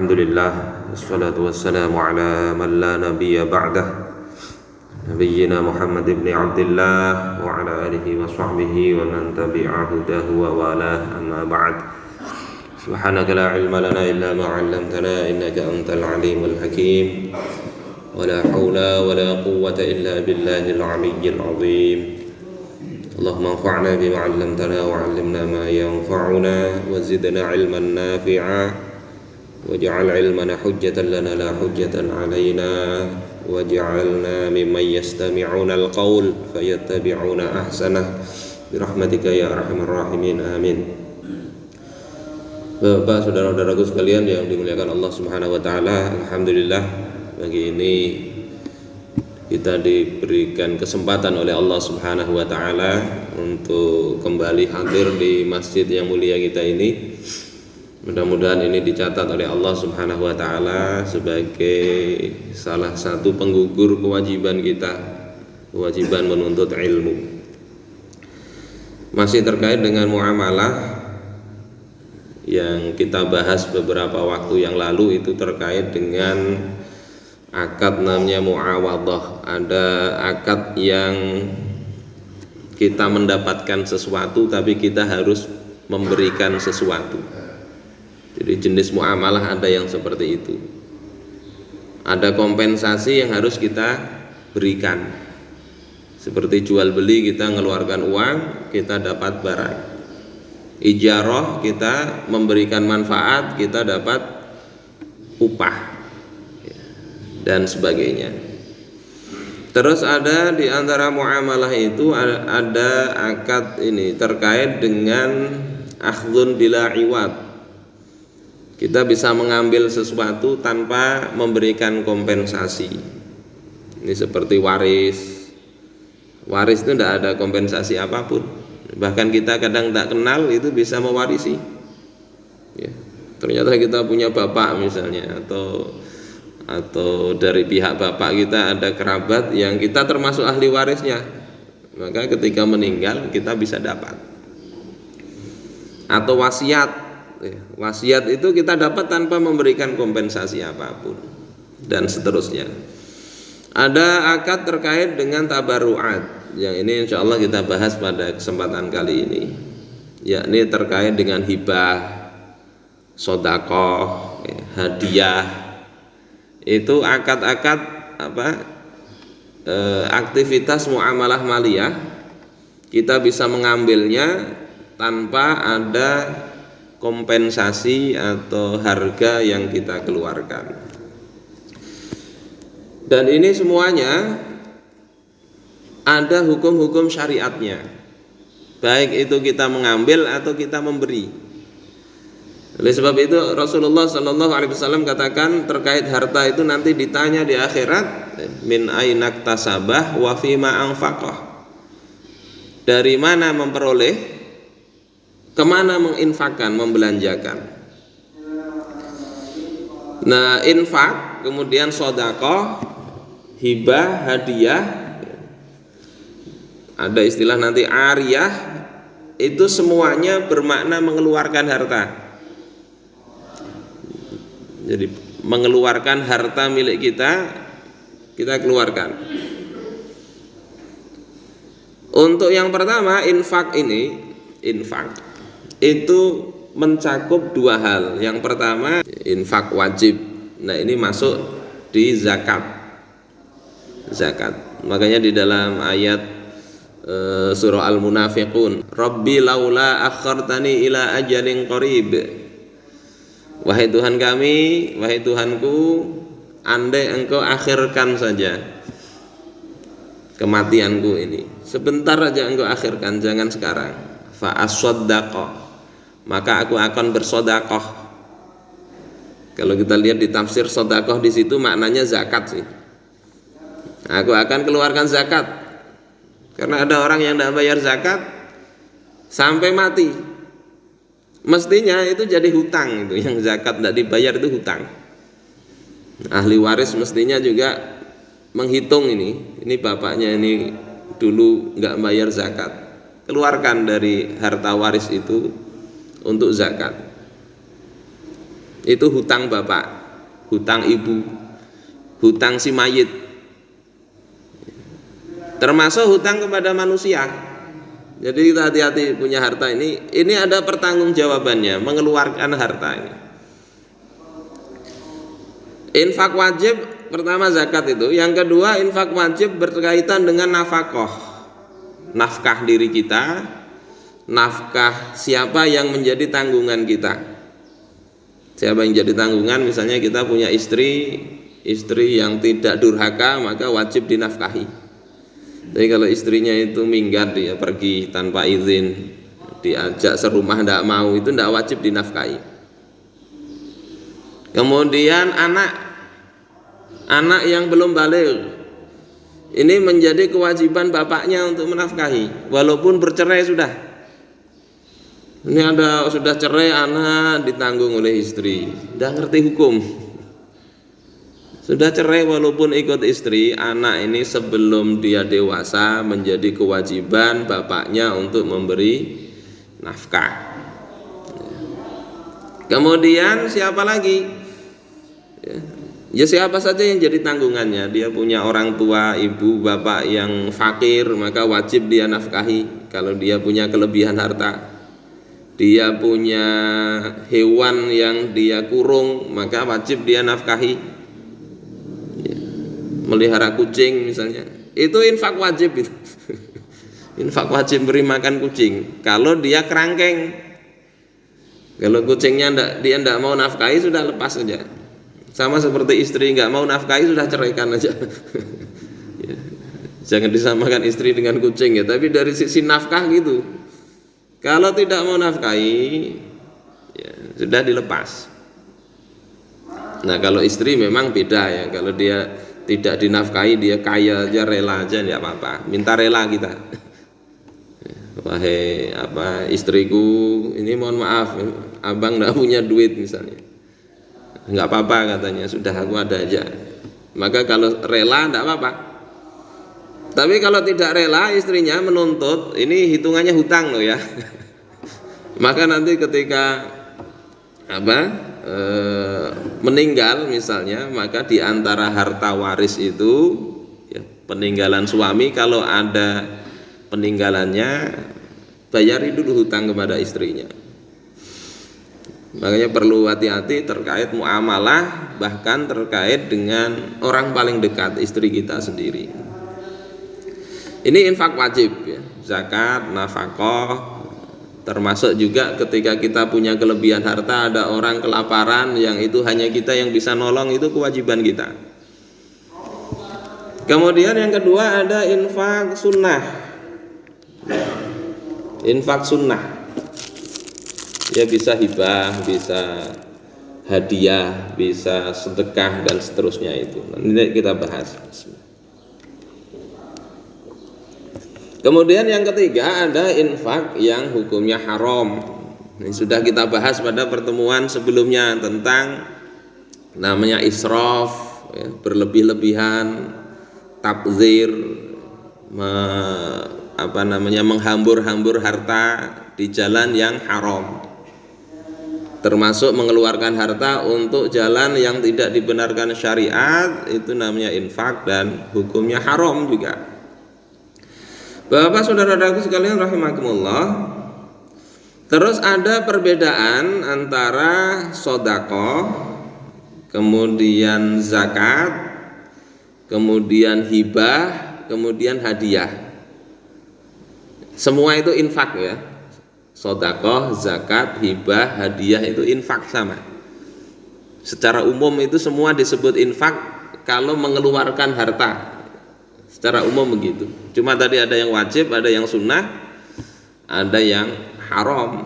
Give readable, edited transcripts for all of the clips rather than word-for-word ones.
Alhamdulillah, wassalatu wassalamu ala man la nabiyya ba'dah, nabiyyina Muhammad ibn Abdillah wa ala alihi wa sahbihi wa man tabi'a hudahu wa walah, amma ba'd. Subhanaka la ilma lana illa ma 'allamtana innaka antal alimul hakim. Wa la hawla wa la quwwata illa billahil aliyyil azim. Allahumma anfa'na bima 'allamtana wa 'allimna ma yanfa'una wa zidna 'ilman nafi'a. Waj'al ilmana hujjatan lana la hujjatan alaina waj'alna mimman yastami'una al-qaul fayattabi'una ahsanah birahmatika ya arhamar rahimin, amin. Bapak, saudara-saudaraku sekalian yang dimuliakan Allah Subhanahu wa taala, alhamdulillah pagi ini kita diberikan kesempatan oleh Allah Subhanahu wa taala untuk kembali hadir di masjid yang mulia kita ini. Mudah-mudahan ini dicatat oleh Allah Subhanahu wa taala sebagai salah satu penggugur kewajiban kita, kewajiban menuntut ilmu. Masih terkait dengan muamalah yang kita bahas beberapa waktu yang lalu, itu terkait dengan akad namanya muawadhah. Ada akad yang kita mendapatkan sesuatu tapi kita harus memberikan sesuatu. Jadi jenis muamalah ada yang seperti itu. Ada kompensasi yang harus kita berikan. Seperti jual beli, kita mengeluarkan uang, kita dapat barang. Ijarah, kita memberikan manfaat, kita dapat upah dan sebagainya. Terus ada di antara muamalah itu ada akad ini terkait dengan akhdun bila iwad. Kita bisa mengambil sesuatu tanpa memberikan kompensasi. Ini seperti waris. Waris itu tidak ada kompensasi apapun. Bahkan kita kadang tak kenal itu bisa mewarisi. Ya. Ternyata kita punya bapak misalnya, atau dari pihak bapak kita ada kerabat yang kita termasuk ahli warisnya. Maka ketika meninggal kita bisa dapat. Atau wasiat. Wasiat itu kita dapat tanpa memberikan kompensasi apapun, dan seterusnya. Ada akad terkait dengan tabarru'at, yang ini insya Allah kita bahas pada kesempatan kali ini, yakni terkait dengan hibah, sodakoh, hadiah. Itu akad-akad aktivitas muamalah maliyah, kita bisa mengambilnya tanpa ada kompensasi atau harga yang kita keluarkan. Dan ini semuanya ada hukum-hukum syariatnya, baik itu kita mengambil atau kita memberi. Oleh sebab itu Rasulullah SAW katakan terkait harta itu nanti ditanya di akhirat, min ainak tasabah wa fima anfaqah, dari mana memperoleh, kemana menginfakkan, membelanjakan. Nah, infak, kemudian sedekah, hibah, hadiah, ada istilah nanti ariyah, itu semuanya bermakna mengeluarkan harta. Jadi mengeluarkan harta milik kita, kita keluarkan. Untuk yang pertama, infak itu mencakup dua hal. Yang pertama infak wajib. Nah, ini masuk di zakat. Makanya di dalam ayat surah Al-Munafiqun, Rabbi laula akhartani ila ajalin qarib. Wahai Tuhan kami, wahai Tuhanku, andai engkau akhirkan saja kematianku ini, sebentar aja engkau akhirkan, jangan sekarang. Fa as-saddaqah, maka aku akan bersedekah. Kalau kita lihat di tafsir sedekah di situ maknanya zakat sih. Aku akan keluarkan zakat. Karena ada orang yang tidak bayar zakat sampai mati. Mestinya itu jadi hutang, itu yang zakat tidak dibayar itu hutang. Ahli waris mestinya juga menghitung ini bapaknya ini dulu nggak bayar zakat. Keluarkan dari harta waris itu untuk zakat. Itu hutang bapak, hutang ibu, hutang si mayit. Termasuk hutang kepada manusia. Jadi kita hati-hati punya harta ini ada pertanggungjawabannya, mengeluarkan harta ini. Infak wajib pertama zakat itu, yang kedua infak wajib berkaitan dengan nafkah. Nafkah diri kita, nafkah siapa yang menjadi tanggungan kita. Siapa yang jadi tanggungan, misalnya kita punya istri yang tidak durhaka, maka wajib dinafkahi. Tapi kalau istrinya itu minggat, dia pergi tanpa izin, diajak serumah tidak mau, itu tidak wajib dinafkahi. Kemudian anak yang belum baligh, ini menjadi kewajiban bapaknya untuk menafkahi, walaupun bercerai sudah. Ini sudah cerai, anak ditanggung oleh istri, tidak ngerti hukum. Sudah cerai walaupun ikut istri, anak ini sebelum dia dewasa menjadi kewajiban bapaknya untuk memberi nafkah. Kemudian siapa lagi? Ya siapa saja yang jadi tanggungannya. Dia punya orang tua, ibu, bapak yang fakir, maka wajib dia nafkahi. Kalau dia punya kelebihan harta, dia punya hewan yang dia kurung, maka wajib dia nafkahi. Melihara kucing misalnya, itu infak wajib itu. Infak wajib beri makan kucing. Kalau dia kerangkeng, kalau kucingnya dia tidak mau nafkahi, sudah lepas saja. Sama seperti istri nggak mau nafkahi, sudah ceraikan aja. Ya. Jangan disamakan istri dengan kucing ya, tapi dari sisi nafkah gitu. Kalau tidak mau nafkahi, ya, sudah dilepas. Nah kalau istri memang beda ya, kalau dia tidak dinafkahi, dia kaya aja, rela aja, tidak apa-apa, minta rela kita. Wahai istriku, ini mohon maaf, abang tidak punya duit misalnya, nggak apa-apa katanya, sudah aku ada aja. Maka kalau rela tidak apa-apa. Tapi kalau tidak rela, istrinya menuntut, ini hitungannya hutang loh ya. Maka nanti ketika meninggal misalnya, maka di antara harta waris itu ya, peninggalan suami, kalau ada peninggalannya, bayari dulu hutang kepada istrinya. Makanya perlu hati-hati terkait muamalah, bahkan terkait dengan orang paling dekat, istri kita sendiri. Ini infak wajib ya, zakat, nafkah. Termasuk juga ketika kita punya kelebihan harta, ada orang kelaparan, yang itu hanya kita yang bisa nolong, itu kewajiban kita. Kemudian yang kedua ada infak sunnah. Infak sunnah ya, bisa hibah, bisa hadiah, bisa sedekah dan seterusnya. Itu nanti kita bahas. Kemudian yang ketiga ada infak yang hukumnya haram. Ini sudah kita bahas pada pertemuan sebelumnya tentang namanya israf ya, berlebih-lebihan, tabzir, menghambur-hambur harta di jalan yang haram. Termasuk mengeluarkan harta untuk jalan yang tidak dibenarkan syariat, itu namanya infak dan hukumnya haram juga. Bapak saudara-saudaraku sekalian rahimakumullah. Terus ada perbedaan antara sedekah, kemudian zakat, kemudian hibah, kemudian hadiah. Semua itu infak ya. Sedekah, zakat, hibah, hadiah itu infak sama. Secara umum itu semua disebut infak kalau mengeluarkan harta. Secara umum begitu. Cuma tadi ada yang wajib, ada yang sunnah, ada yang haram,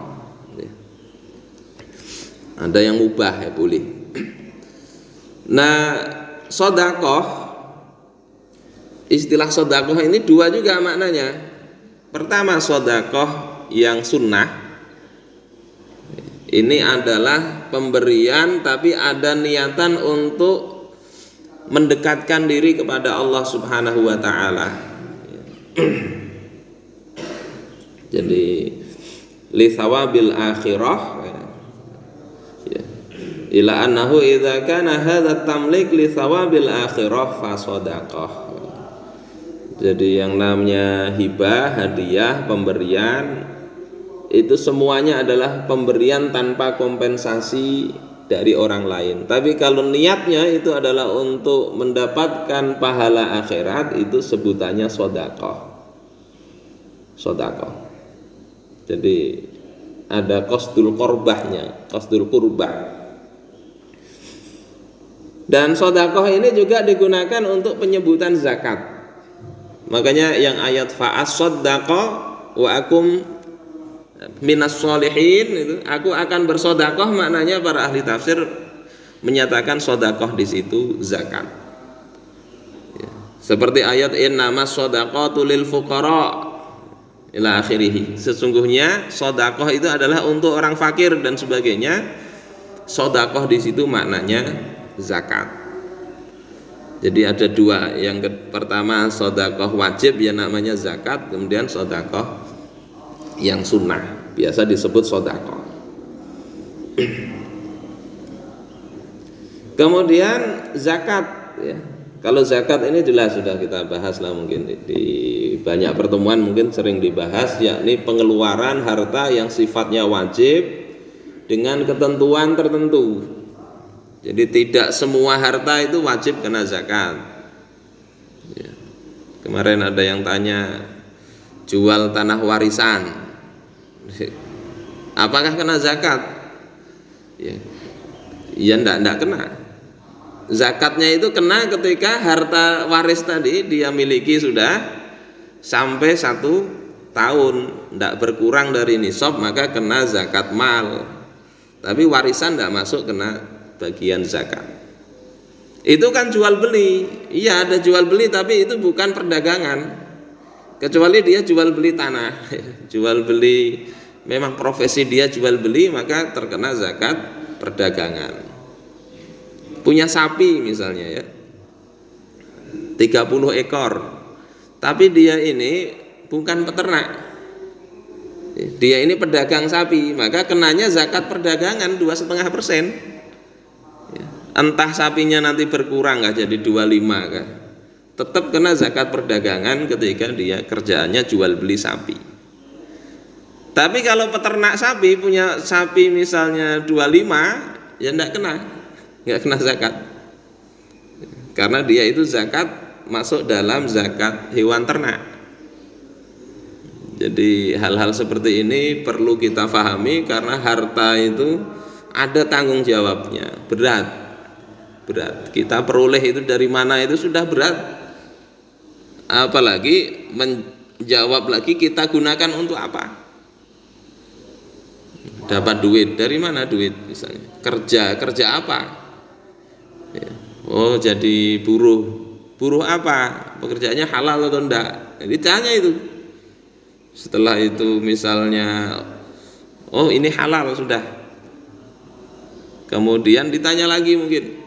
ada yang mubah ya boleh. Nah, sedekah, istilah sedekah ini dua juga maknanya. Pertama, sedekah yang sunnah, ini adalah pemberian tapi ada niatan untuk mendekatkan diri kepada Allah Subhanahu wa taala. Jadi li thawabil akhirah ya. ila annahu idza kana hadza tamlik li thawabil akhirah fa shadaqah. Jadi yang namanya hibah, hadiah, pemberian itu semuanya adalah pemberian tanpa kompensasi dari orang lain. Tapi kalau niatnya itu adalah untuk mendapatkan pahala akhirat, itu sebutannya shadaqah. Shadaqah. Jadi ada qasdul qurbahnya, qasdul qurbah. Dan shadaqah ini juga digunakan untuk penyebutan zakat. Makanya yang ayat fa'as shadaqah wa akum minas sholihin itu, aku akan bersedekah, maknanya para ahli tafsir menyatakan sedekah di situ zakat. Ya. Seperti ayat innamas shadaqatu lil fuqara ila akhirih. Sesungguhnya sedekah itu adalah untuk orang fakir dan sebagainya. Sedekah di situ maknanya zakat. Jadi ada dua. Yang pertama sedekah wajib yang namanya zakat, kemudian sedekah yang sunnah, biasa disebut sedekah. Kemudian zakat ya. Kalau zakat ini jelas sudah kita bahas lah, mungkin di banyak pertemuan mungkin sering dibahas, yakni pengeluaran harta yang sifatnya wajib dengan ketentuan tertentu. Jadi tidak semua harta itu wajib kena zakat ya. Kemarin ada yang tanya jual tanah warisan, apakah kena zakat? Ya enggak kena. Zakatnya itu kena ketika harta waris tadi dia miliki sudah sampai 1 tahun, enggak berkurang dari nisab, maka kena zakat mal. Tapi warisan enggak masuk kena bagian zakat. Itu kan jual beli. Iya, ada jual beli, tapi itu bukan perdagangan. Kecuali dia jual beli tanah, jual beli, memang profesi dia jual beli, maka terkena zakat perdagangan. Punya sapi misalnya ya, 30 ekor, tapi dia ini bukan peternak, dia ini pedagang sapi, maka kenanya zakat perdagangan 2,5%. Entah sapinya nanti berkurang nggak jadi 25 kan, tetap kena zakat perdagangan ketika dia kerjaannya jual beli sapi. Tapi kalau peternak sapi punya sapi misalnya 25, ya nggak kena zakat, karena dia itu zakat masuk dalam zakat hewan ternak. Jadi hal-hal seperti ini perlu kita pahami, karena harta itu ada tanggung jawabnya, berat. Kita peroleh itu dari mana itu sudah berat, apalagi menjawab lagi kita gunakan untuk apa. Dapat duit dari mana? Duit misalnya kerja apa ya. Oh jadi buruh apa, pekerjaannya halal atau enggak, ditanya itu. Setelah itu misalnya oh ini halal sudah, kemudian ditanya lagi mungkin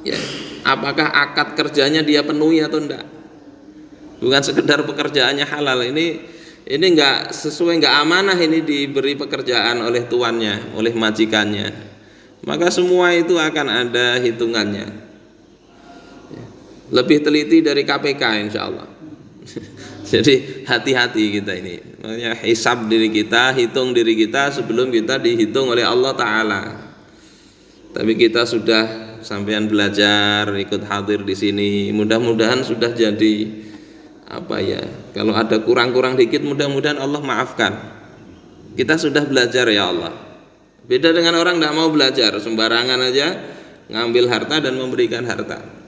ya, apakah akad kerjanya dia penuhi atau enggak. Bukan sekedar pekerjaannya halal, ini enggak sesuai, enggak amanah ini diberi pekerjaan oleh tuannya, oleh majikannya, maka semua itu akan ada hitungannya. Lebih teliti dari KPK insya Allah. Jadi hati-hati kita ini, makanya hisab diri kita, hitung diri kita sebelum kita dihitung oleh Allah Ta'ala. Tapi kita sudah sampean belajar, ikut hadir di sini, mudah-mudahan sudah jadi apa ya, kalau ada kurang-kurang dikit mudah-mudahan Allah maafkan. Kita sudah belajar ya Allah. Beda dengan orang tidak mau belajar, sembarangan aja ngambil harta dan memberikan harta.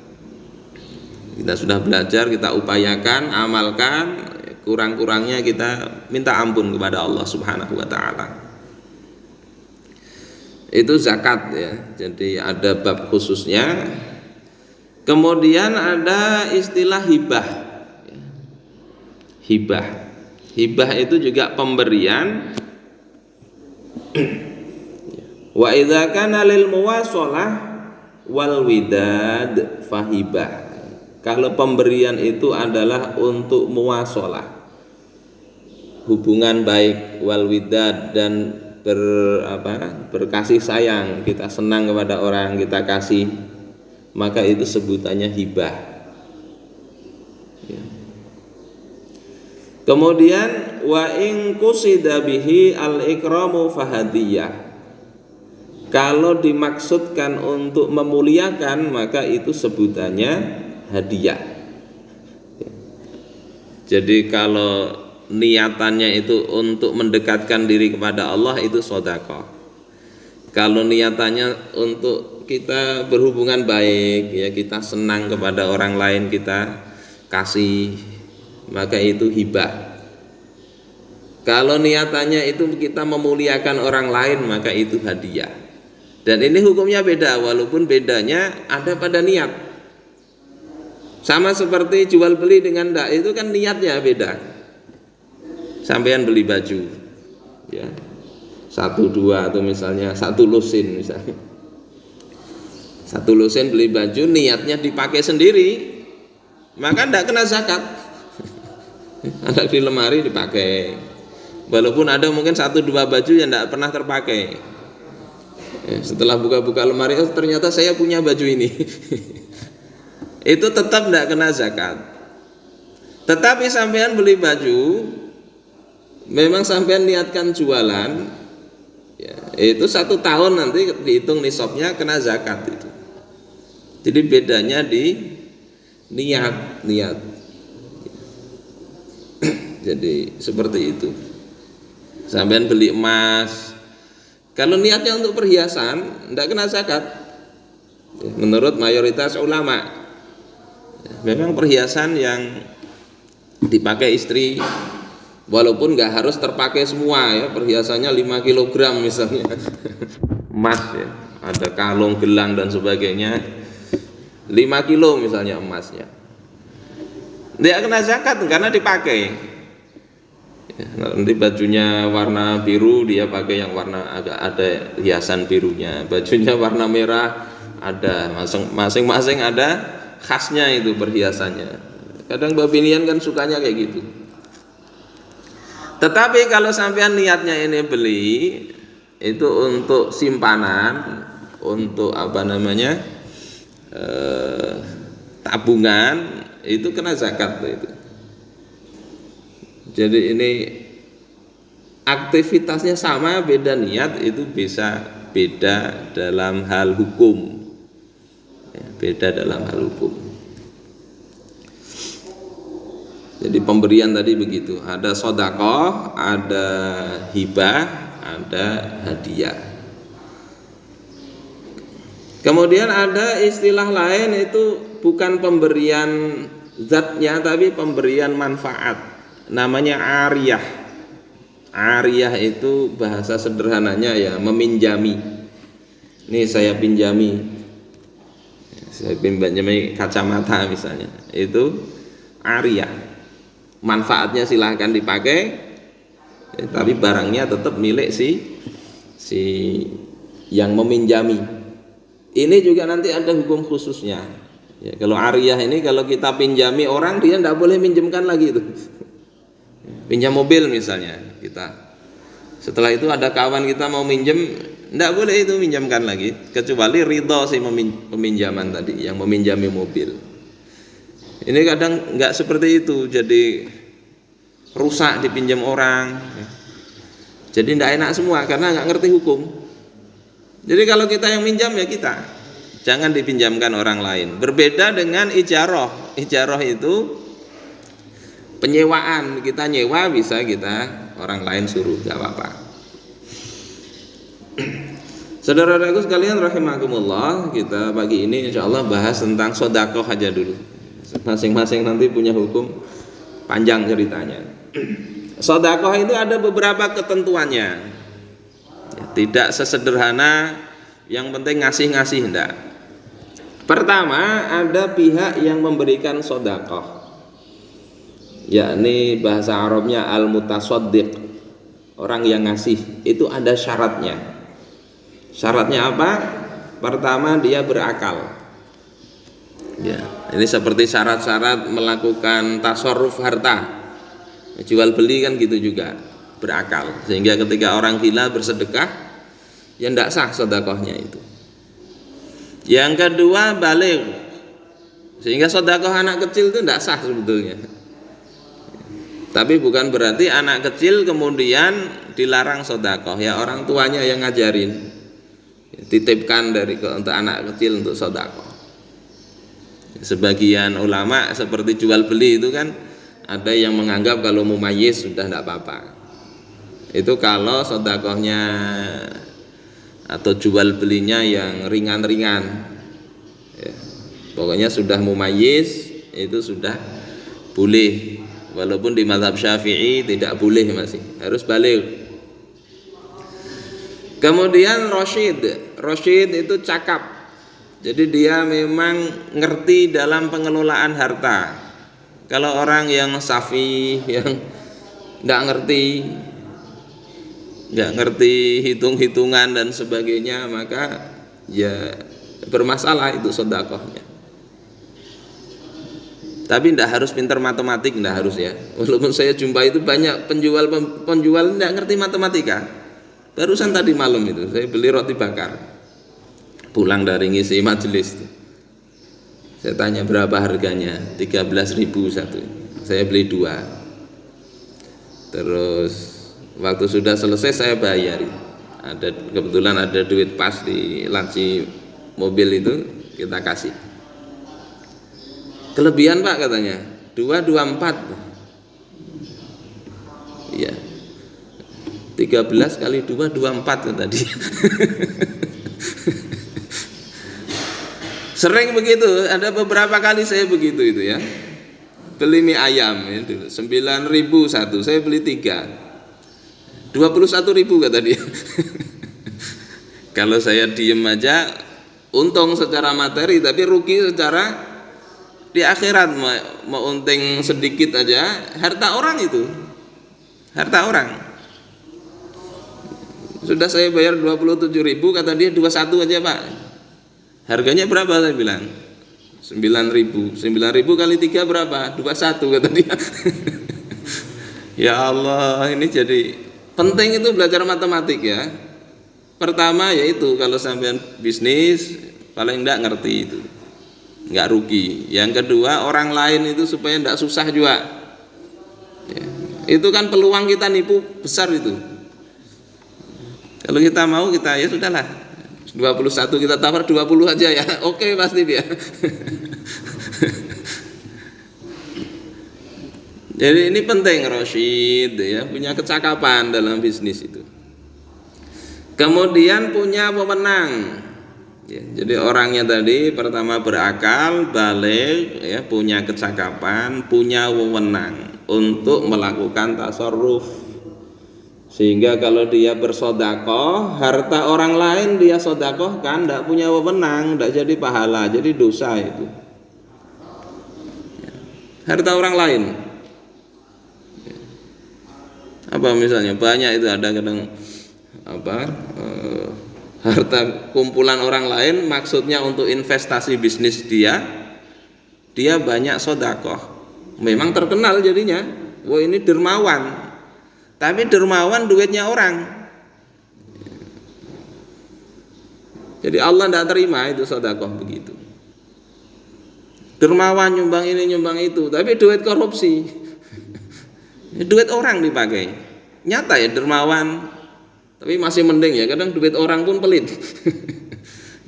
Kita sudah belajar, kita upayakan, amalkan, kurang-kurangnya kita minta ampun kepada Allah Subhanahu wa Ta'ala. Itu zakat ya, jadi ada bab khususnya. Kemudian ada istilah hibah. Hibah itu juga pemberian. Wa idza kana lil muwasalah wal widad fahibah. Kalau pemberian itu adalah untuk muwasalah, hubungan baik, wal widad dan berkasih sayang, kita senang kepada orang, kita kasih, maka itu sebutannya hibah. Ya. Kemudian wa in qusida bihi al-ikramu fahadiyah. Kalau dimaksudkan untuk memuliakan, maka itu sebutannya hadiah. Jadi kalau niatannya itu untuk mendekatkan diri kepada Allah, itu sedekah. Kalau niatannya untuk kita berhubungan baik, ya kita senang kepada orang lain, kita kasih, maka itu hibah. Kalau niatannya itu kita memuliakan orang lain, maka itu hadiah. Dan ini hukumnya beda, walaupun bedanya ada pada niat. Sama seperti jual beli dengan ndak, itu kan niatnya beda. Sampean beli baju, ya 1-2 atau misalnya 1 lusin misalnya, 1 lusin beli baju, niatnya dipakai sendiri, maka ndak kena zakat. Ada di lemari dipakai, walaupun ada mungkin 1-2 baju yang ndak pernah terpakai. Ya, setelah buka-buka lemari, oh ternyata saya punya baju ini. Itu tetap ndak kena zakat. Tetapi sampean beli baju, memang sampean niatkan jualan, ya, itu 1 tahun nanti dihitung nisabnya kena zakat itu. Jadi bedanya di niat. Jadi seperti itu. Sampean beli emas, kalau niatnya untuk perhiasan, tidak kena zakat. Menurut mayoritas ulama, memang perhiasan yang dipakai istri, walaupun nggak harus terpakai semua, ya perhiasannya 5 kg misalnya, emas, ya ada kalung, gelang dan sebagainya, 5 kilo misalnya emasnya, dia kena zakat karena dipakai. Ya, nanti bajunya warna biru, dia pakai yang warna agak ada hiasan birunya. Bajunya warna merah, ada masing-masing ada khasnya itu perhiasannya. Kadang babinian kan sukanya kayak gitu. Tetapi kalau sampean niatnya ini beli itu untuk simpanan, untuk tabungan, itu kena zakat itu. Jadi ini aktivitasnya sama, beda niat, itu bisa beda dalam hal hukum, ya, beda dalam hal hukum. Jadi pemberian tadi begitu, ada sedekah, ada hibah, ada hadiah. Kemudian ada istilah lain, itu bukan pemberian zatnya tapi pemberian manfaat, namanya ariyah. Ariyah itu bahasa sederhananya ya meminjami. Ini saya pinjami kacamata misalnya, itu ariyah. Manfaatnya silahkan dipakai, tapi barangnya tetap milik si yang meminjami. Ini juga nanti ada hukum khususnya. Ya, kalau ariyah ini kalau kita pinjami orang, dia tidak boleh minjemkan lagi itu. Pinjam mobil misalnya kita, setelah itu ada kawan kita mau minjem, tidak boleh itu minjamkan lagi, kecuali ridho si peminjaman tadi yang meminjami mobil. Ini kadang nggak seperti itu, jadi rusak dipinjam orang, jadi tidak enak semua karena nggak ngerti hukum. Jadi kalau kita yang minjam ya kita, jangan dipinjamkan orang lain. Berbeda dengan ijarah. Ijarah itu penyewaan, kita nyewa bisa kita orang lain suruh, gak apa-apa. Saudara-saudaraku sekalian rahimakumullah, kita pagi ini insyaallah bahas tentang sedekah aja dulu. Masing-masing nanti punya hukum, panjang ceritanya. Sedekah itu ada beberapa ketentuannya, tidak sesederhana yang penting ngasih-ngasih, enggak. Pertama, ada pihak yang memberikan sedekah, yakni bahasa Arabnya al-mutasaddiq, orang yang ngasih, itu ada syaratnya. Syaratnya apa? Pertama, dia berakal. Ya, ini seperti syarat-syarat melakukan tasarruf harta, jual beli kan gitu juga. berakal. Sehingga ketika orang gila bersedekah, ya tidak sah sedekahnya itu. Yang kedua baligh, sehingga sedekah anak kecil itu tidak sah sebetulnya. Tapi bukan berarti anak kecil kemudian dilarang sedekah, ya orang tuanya yang ngajarin, titipkan untuk anak kecil untuk sedekah. Sebagian ulama seperti jual beli itu kan ada yang menganggap kalau mumayyiz sudah tidak apa-apa. Itu kalau sedekahnya atau jual belinya yang ringan-ringan, ya, pokoknya sudah mumayyiz itu sudah boleh. Walaupun di mazhab Syafi'i tidak boleh, masih harus baligh. Kemudian Rasyid itu cakap, jadi dia memang ngerti dalam pengelolaan harta. Kalau orang yang safi, yang nggak ngerti hitung-hitungan dan sebagainya, maka ya bermasalah itu sedekahnya. Tapi tidak harus pintar matematik, tidak harus ya. Walaupun saya jumpa itu banyak penjual tidak ngerti matematika. Barusan tadi malam itu saya beli roti bakar, pulang dari ngisi majelis. Saya tanya berapa harganya, 13.000 satu. Saya beli 2. Terus waktu sudah selesai saya bayar. Kebetulan ada duit pas di laci mobil itu, kita kasih. Kelebihan Pak katanya, 224. Iya. 13 kali 2 24 kata dia. Sering begitu, ada beberapa kali saya begitu itu ya. Beli mie ayam itu 9.000 satu, saya beli 3. 21.000 kata dia. Kalau saya diem aja untung secara materi, tapi rugi secara di akhirat. Mau untung sedikit aja, harta orang itu. Harta orang. Sudah saya bayar 27.000, kata dia 21 aja Pak. Harganya berapa saya bilang? 9.000. 9.000 kali 3 berapa? 21 kata dia. Ya Allah, ini jadi penting itu belajar matematik ya. Pertama yaitu kalau sampean bisnis paling enggak ngerti itu, enggak rugi. Yang kedua, orang lain itu supaya enggak susah juga ya. Itu kan peluang kita nipu besar itu. Kalau kita mau, kita ya sudahlah 21 kita tawar 20 aja ya, oke pasti dia. Jadi ini penting Rasyid ya, punya kecakapan dalam bisnis itu. Kemudian punya wewenang ya, jadi orangnya tadi pertama berakal, baligh ya, punya kecakapan, punya wewenang untuk melakukan tasarruf. Sehingga kalau dia bersedekah, harta orang lain dia sedekahkan, tidak punya wewenang, tidak jadi pahala, jadi dosa itu. Harta orang lain. Apa misalnya banyak itu ada kadang harta kumpulan orang lain maksudnya untuk investasi bisnis dia banyak sedekah. Memang terkenal jadinya, wah ini dermawan. Tapi dermawan duitnya orang. Jadi Allah tidak terima itu sedekah begitu. Dermawan nyumbang ini nyumbang itu, tapi duit korupsi. Duit orang dipakai. Nyata ya dermawan, tapi masih mending ya, kadang duit orang pun pelit.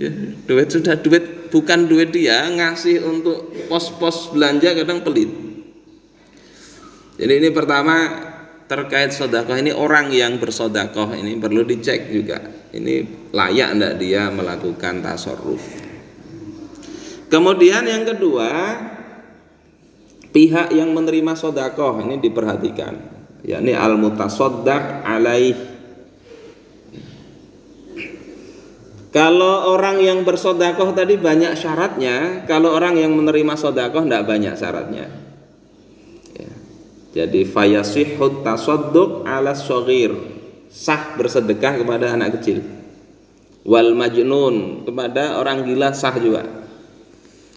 Ya, duit bukan duit dia, ngasih untuk pos-pos belanja kadang pelit. Jadi ini pertama terkait sedekah, ini orang yang bersedekah ini perlu dicek juga. Ini layak enggak dia melakukan tasarruf. Kemudian yang kedua, pihak yang menerima sedekah ini diperhatikan, yakni al-mutasaddaq alaih. Kalau orang yang bersedekah tadi banyak syaratnya, kalau orang yang menerima sedekah tidak banyak syaratnya. Ya. Jadi fayasihhut tasadduq ala shaghir, sah bersedekah kepada anak kecil. Wal majnun, kepada orang gila sah juga.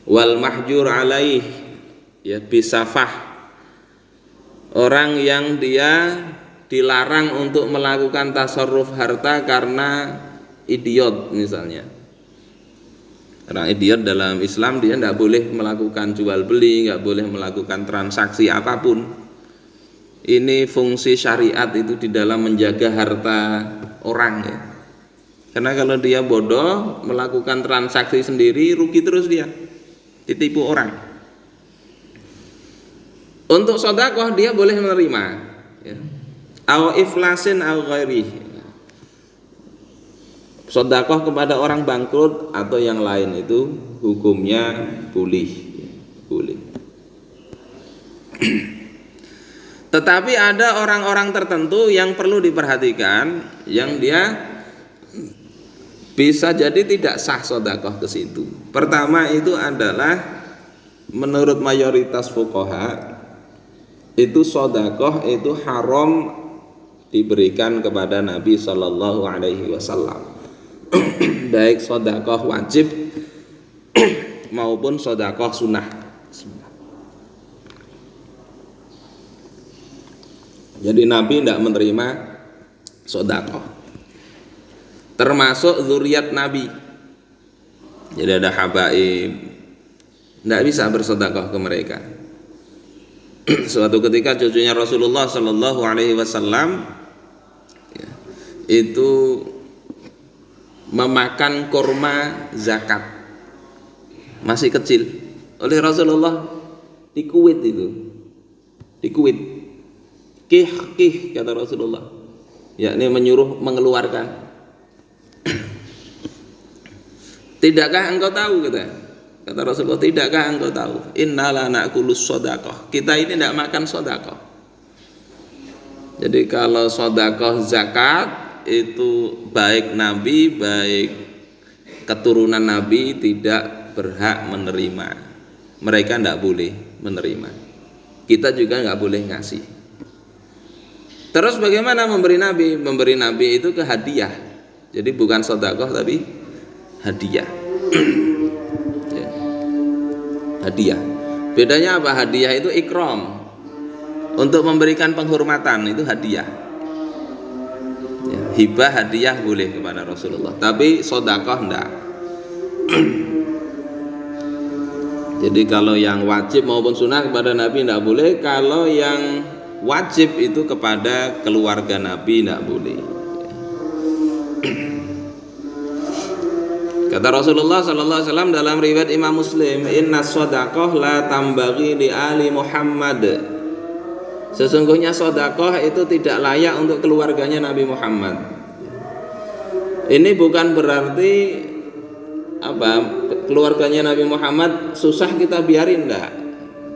Wal mahjur alaih, ya bisafah, orang yang dia dilarang untuk melakukan tasarruf harta karena idiot misalnya. Orang idiot dalam Islam dia tidak boleh melakukan jual beli, nggak boleh melakukan transaksi apapun. Ini fungsi syariat itu di dalam menjaga harta orang ya. Karena kalau dia bodoh melakukan transaksi sendiri rugi terus dia, ditipu orang. Untuk sedekah dia boleh menerima. Ya. Au iflasin au ghairi. Sedekah kepada orang bangkrut atau yang lain itu hukumnya boleh. Tetapi ada orang-orang tertentu yang perlu diperhatikan, yang dia bisa jadi tidak sah sedekah ke situ. Pertama itu adalah menurut mayoritas fuqaha itu sedekah itu haram diberikan kepada Nabi Shallallahu Alaihi Wasallam. Baik sedekah wajib maupun sedekah sunnah. Jadi Nabi tidak menerima sedekah, termasuk zuriat Nabi. Jadi ada habaib, tidak bisa bersedekah ke mereka. Suatu ketika cucunya Rasulullah Shallallahu Alaihi Wasallam itu memakan kurma zakat, masih kecil, oleh Rasulullah dikuit itu, dikuit, kih kata Rasulullah, yakni menyuruh mengeluarkan. Tidakkah engkau tahu kata Rasulullah, tidakkah engkau tahu innala na'kulus shadaqah, kita ini tidak makan sedekah. Jadi kalau sedekah zakat itu baik Nabi, baik keturunan Nabi tidak berhak menerima. Mereka tidak boleh menerima. Kita juga nggak boleh ngasih. Terus bagaimana memberi Nabi? Memberi Nabi itu ke hadiah. Jadi bukan sedekah tapi hadiah. Ya. Hadiah. Bedanya apa? Hadiah itu ikram. Untuk memberikan penghormatan itu hadiah. Ya, hibah hadiah boleh kepada Rasulullah, tapi sedekah enggak. Jadi kalau yang wajib maupun sunnah kepada Nabi enggak boleh, kalau yang wajib itu kepada keluarga Nabi enggak boleh. Kata Rasulullah sallallahu alaihi wasallam dalam riwayat Imam Muslim, inna shadaqah la tambaghi li ali Muhammad. Sesungguhnya sedekah itu tidak layak untuk keluarganya Nabi Muhammad. Ini bukan berarti keluarganya Nabi Muhammad susah kita biarin, enggak.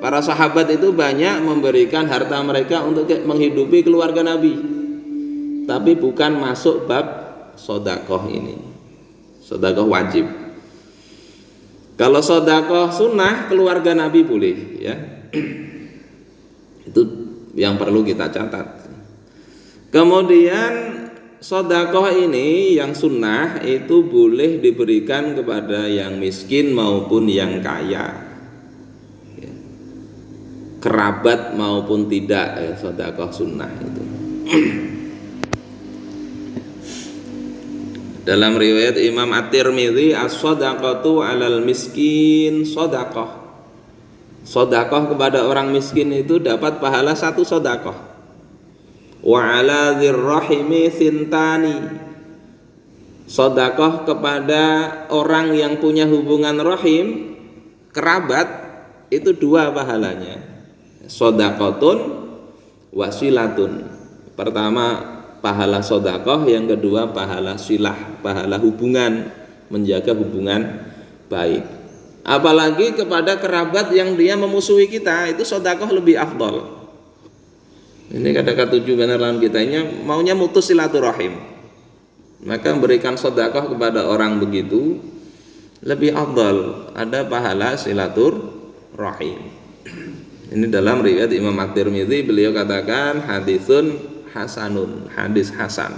Para sahabat itu banyak memberikan harta mereka untuk menghidupi keluarga Nabi. Tapi bukan masuk bab sedekah ini. Sedekah wajib. Kalau sedekah sunnah keluarga Nabi boleh, ya. Itu yang perlu kita catat. Kemudian sedekah ini yang sunnah itu boleh diberikan kepada yang miskin maupun yang kaya, kerabat maupun tidak, ya, sedekah sunnah itu. Dalam riwayat Imam At-Tirmidzi, as-shadaqatu 'alal miskin shadaqah. Sedekah kepada orang miskin itu dapat pahala satu sedekah. Wa 'ala dzirrahimi tsintani. Sedekah kepada orang yang punya hubungan rahim, kerabat, itu dua pahalanya. Shadaqatun wasilatun. Pertama pahala sedekah, yang kedua pahala silah, pahala hubungan, menjaga hubungan baik. Apalagi kepada kerabat yang dia memusuhi kita, itu sedekah lebih afdol. Ini kata-kata 7 benar dalam kita ini maunya mutus silaturahim, maka memberikan sedekah kepada orang begitu lebih afdal, ada pahala silaturahim. Ini dalam riwayat Imam At-Tirmidzi, beliau katakan hadisun hasanun, hadis hasan.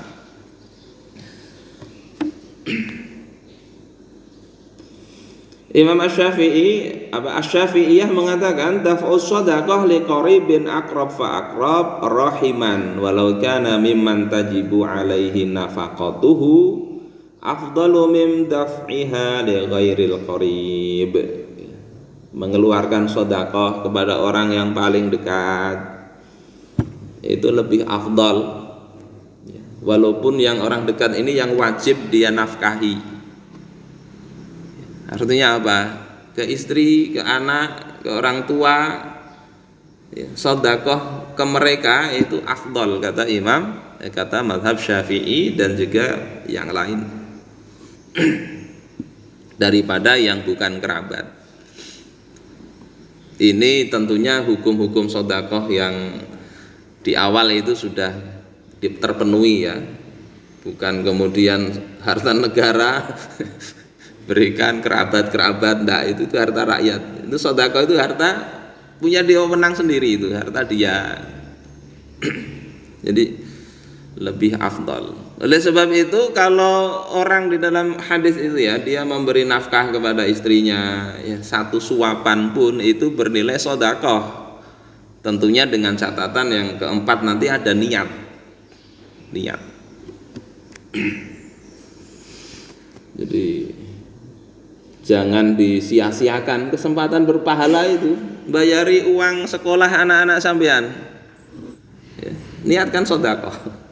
Imam Asy-Syafi'iyah mengatakan daf'us shadaqah liqaribin aqrab fa aqrab rahiman walau kana mimman tajibu alaihi nafaqatuhu afdalu min daf'iha li ghairil qarib. Mengeluarkan sedekah kepada orang yang paling dekat itu lebih afdal, walaupun yang orang dekat ini yang wajib dia nafkahi. Artinya apa? Ke istri, ke anak, ke orang tua, sedekah ke mereka itu afdal kata kata mazhab Syafi'i dan juga yang lain daripada yang bukan kerabat. Ini tentunya hukum-hukum sedekah yang di awal itu sudah terpenuhi ya, bukan kemudian harta negara berikan kerabat-kerabat, enggak, itu harta rakyat. Itu sedekah itu harta punya dia menang sendiri, itu harta dia. Jadi lebih afdal. Oleh sebab itu kalau orang di dalam hadis itu ya, dia memberi nafkah kepada istrinya ya, satu suapan pun itu bernilai sedekah. Tentunya dengan catatan yang keempat nanti ada niat. Jadi jangan disia-siakan kesempatan berpahala itu. Bayari uang sekolah anak-anak sampean ya, niatkan sedekah.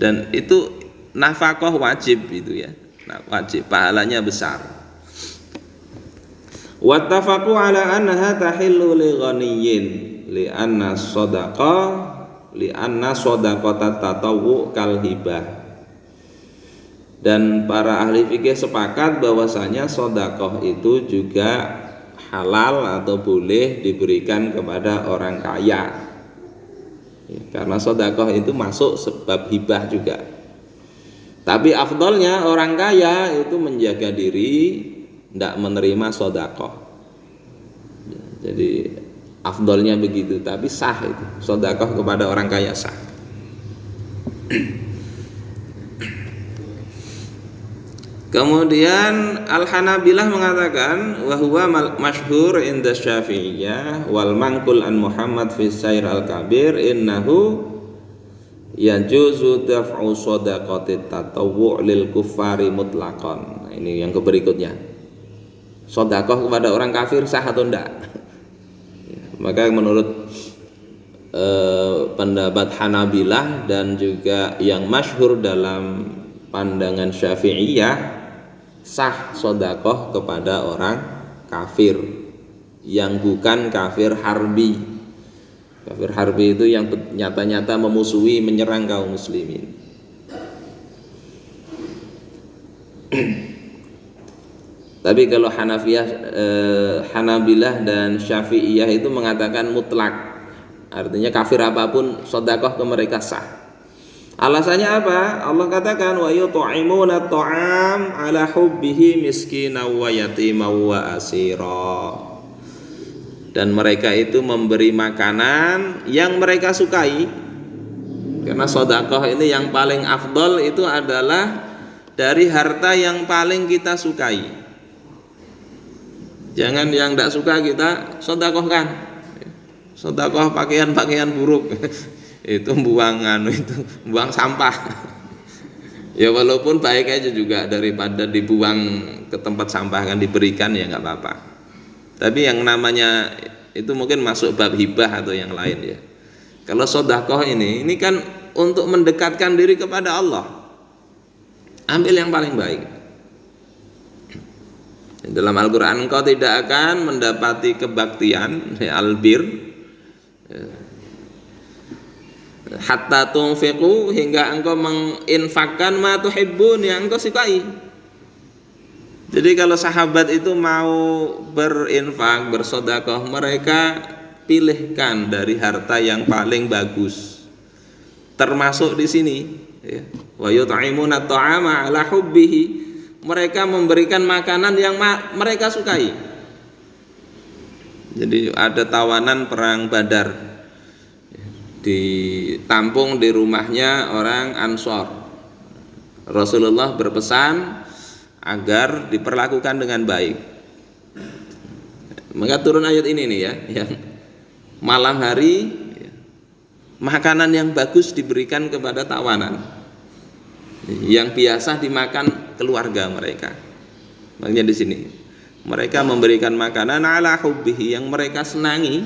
Dan itu nafkah wajib itu ya, wajib, pahalanya besar. Wattafaqu ala annaha tahillu li ghaniyyin li anna shadaqata tatawwu kal hibah. Dan para ahli fikih sepakat bahwasanya sedekah itu juga halal atau boleh diberikan kepada orang kaya ya, karena sedekah itu masuk sebab hibah juga. Tapi afdalnya orang kaya itu menjaga diri tidak menerima sedekah ya, jadi afdalnya begitu. Tapi sah itu sedekah kepada orang kaya sah. Kemudian Al-Hanabilah mengatakan wa huwa masyhur inda Syafi'iyah wal manqul an Muhammad fi Sair al-Kabir innahu yajuzu daf'u shadaqati tatawwu' lil kuffari mutlaqan. Nah, ini yang berikutnya. Sedekah kepada orang kafir sah atau enggak? Maka menurut pendapat Hanabilah dan juga yang masyhur dalam pandangan Syafi'iyah, sah sedekah kepada orang kafir yang bukan kafir harbi. Kafir harbi itu yang nyata-nyata memusuhi, menyerang kaum muslimin. Tapi kalau Hanabilah dan Syafi'iyah itu mengatakan mutlak, artinya kafir apapun sedekah ke mereka sah. Alasannya apa? Allah katakan wa yut'imuna at'am ala hubbihi miskinan wa yatiman wa asira. Dan mereka itu memberi makanan yang mereka sukai. Karena sedekah ini yang paling afdal itu adalah dari harta yang paling kita sukai. Jangan yang tidak suka kita sedekahkan. Sedekah pakaian-pakaian buruk. Itu buang sampah ya, walaupun baik aja juga daripada dibuang ke tempat sampah, kan diberikan ya nggak apa-apa. Tapi yang namanya itu mungkin masuk bab hibah atau yang lain ya. Kalau sedekah ini kan untuk mendekatkan diri kepada Allah, ambil yang paling baik. Dalam Al-Quran engkau tidak akan mendapati kebaktian ya, albir hatta tunfiqu, hingga engkau menginfakkan ma tuhibbun, yang engkau sukai. Jadi kalau sahabat itu mau berinfak, bersedekah, mereka pilihkan dari harta yang paling bagus. Termasuk di sini ya, wa yut'imuna at'ama ala hubbihi, mereka memberikan makanan yang mereka sukai. Jadi ada tawanan perang Badar, ditampung di rumahnya orang Ansor. Rasulullah berpesan agar diperlakukan dengan baik. Maka turun ayat ini nih ya, yang malam hari makanan yang bagus diberikan kepada tawanan yang biasa dimakan keluarga mereka. Makanya di sini mereka memberikan makanan ala hubbihi, yang mereka senangi,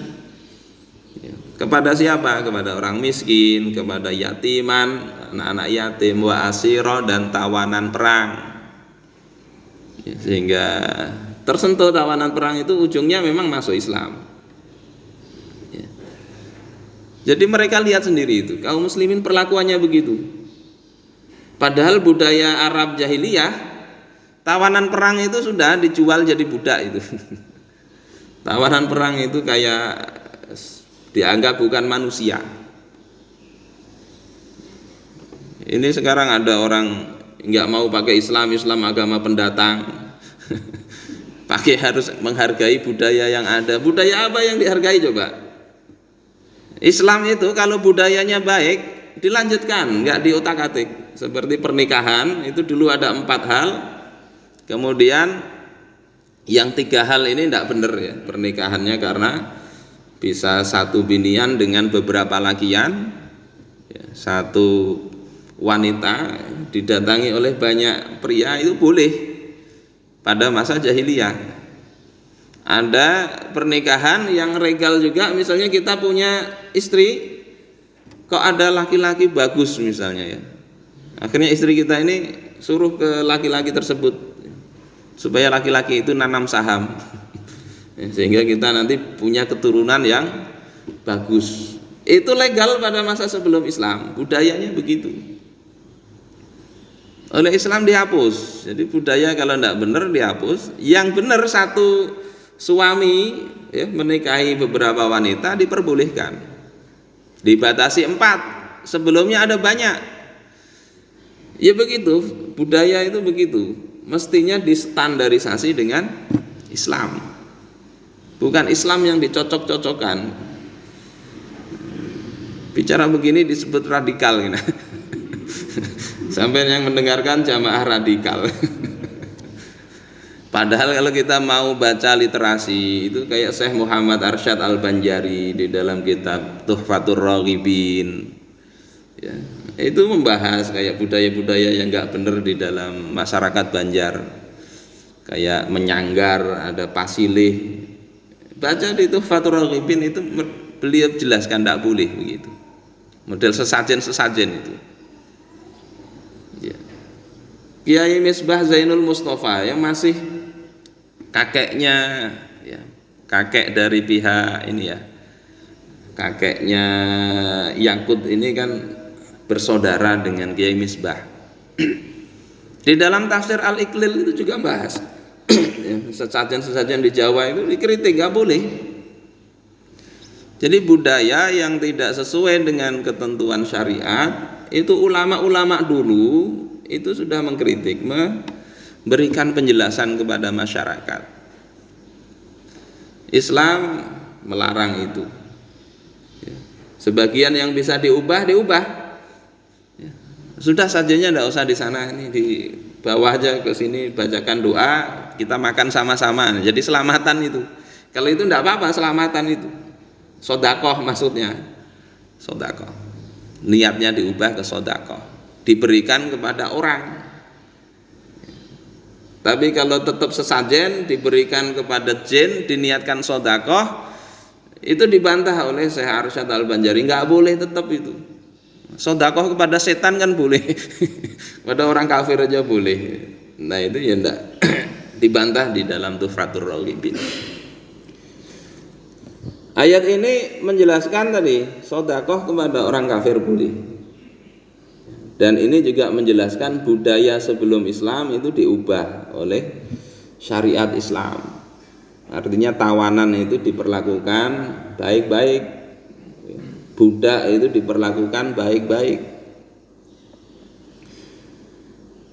kepada siapa? Kepada orang miskin, kepada yatiman, anak-anak yatim, wa asiro, dan tawanan perang. Sehingga tersentuh tawanan perang itu ujungnya memang masuk Islam. Jadi mereka lihat sendiri itu, kaum muslimin perlakuannya begitu. Padahal budaya Arab jahiliyah, tawanan perang itu sudah dijual jadi budak itu. Tawanan perang itu kayak dianggap bukan manusia. Ini sekarang ada orang nggak mau pakai Islam agama pendatang. Pakai harus menghargai budaya yang ada. Budaya apa yang dihargai coba? Islam itu kalau budayanya baik dilanjutkan, nggak diotak-atik. Seperti pernikahan itu dulu ada 4 hal, kemudian yang 3 hal ini tidak benar ya pernikahannya, karena bisa satu binian dengan beberapa lakian, satu wanita didatangi oleh banyak pria, itu boleh pada masa jahiliyah. Ada pernikahan yang regal juga, misalnya kita punya istri, kok ada laki-laki bagus misalnya ya, akhirnya istri kita ini suruh ke laki-laki tersebut supaya laki-laki itu nanam saham sehingga kita nanti punya keturunan yang bagus. Itu legal pada masa sebelum Islam, budayanya begitu. Oleh Islam dihapus. Jadi budaya kalau tidak benar dihapus. Yang benar satu suami ya, menikahi beberapa wanita diperbolehkan. Dibatasi 4. Sebelumnya ada banyak. Ya begitu, budaya itu begitu. Mestinya distandarisasi dengan Islam. Bukan Islam yang dicocok-cocokkan. Bicara begini disebut radikal gitu. Sampai yang mendengarkan jamaah radikal. Padahal kalau kita mau baca literasi itu kayak Syekh Muhammad Arsyad Al-Banjari di dalam kitab Tuhfatur Raghibin ya, itu membahas kayak budaya-budaya yang enggak benar di dalam masyarakat Banjar, kayak menyanggar, ada pasilih. Baca di Tuhfatur Raghibin itu beliau jelaskan tidak boleh begitu. Model sesajen-sesajen itu. Kiai Misbah Zainul Mustafa yang masih kakeknya ya, kakek dari pihak ini ya, kakeknya Yakut ini kan bersaudara dengan Kiai Misbah. Di dalam tafsir Al-Iqlil itu juga bahas sesajen-sesajen di Jawa itu dikritik, nggak boleh. Jadi budaya yang tidak sesuai dengan ketentuan syariat itu ulama-ulama dulu itu sudah mengkritik, memberikan penjelasan kepada masyarakat. Islam melarang itu. Sebagian yang bisa diubah. Sudah sajanya tidak usah di sana, ini di bawah aja ke sini bacakan doa, kita makan sama-sama. Jadi selamatan itu. Kalau itu tidak apa-apa, selamatan itu. Sodakoh maksudnya. Sodakoh. Niatnya diubah ke sodakoh. Diberikan kepada orang. Tapi kalau tetap sesajen diberikan kepada jin, diniatkan sodakoh, itu dibantah oleh Syekh Arsyad Al-Banjari, nggak boleh tetap itu. Sodakoh kepada setan kan boleh, pada orang kafir aja boleh. Nah itu ya enggak dibantah di dalam Tuhfatur Raghibin. Ayat ini menjelaskan tadi sodakoh kepada orang kafir boleh. Dan ini juga menjelaskan budaya sebelum Islam itu diubah oleh syariat Islam. Artinya tawanan itu diperlakukan baik-baik, budak itu diperlakukan baik-baik.